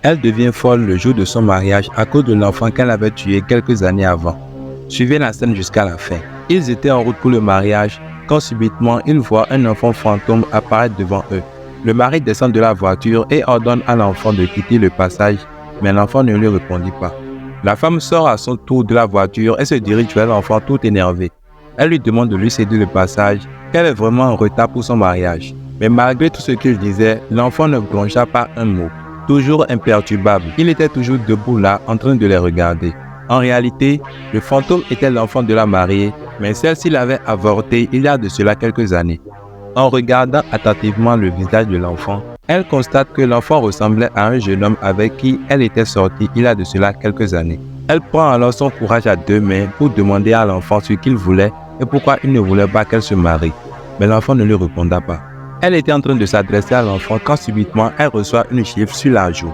Elle devient folle le jour de son mariage à cause de l'enfant qu'elle avait tué quelques années avant. Suivez la scène jusqu'à la fin. Ils étaient en route pour le mariage quand subitement ils voient un enfant fantôme apparaître devant eux. Le mari descend de la voiture et ordonne à l'enfant de quitter le passage, mais l'enfant ne lui répondit pas. La femme sort à son tour de la voiture et se dirige vers l'enfant tout énervé. Elle lui demande de lui céder le passage, qu'elle est vraiment en retard pour son mariage. Mais malgré tout ce qu'il disait, l'enfant ne broncha pas un mot. Toujours imperturbable, il était toujours debout là, en train de les regarder. En réalité, le fantôme était l'enfant de la mariée, mais celle-ci l'avait avorté il y a de cela quelques années. En regardant attentivement le visage de l'enfant, elle constate que l'enfant ressemblait à un jeune homme avec qui elle était sortie il y a de cela quelques années. Elle prend alors son courage à deux mains pour demander à l'enfant ce qu'il voulait et pourquoi il ne voulait pas qu'elle se marie. Mais l'enfant ne lui répondait pas. Elle était en train de s'adresser à l'enfant quand subitement elle reçoit une gifle sur la joue.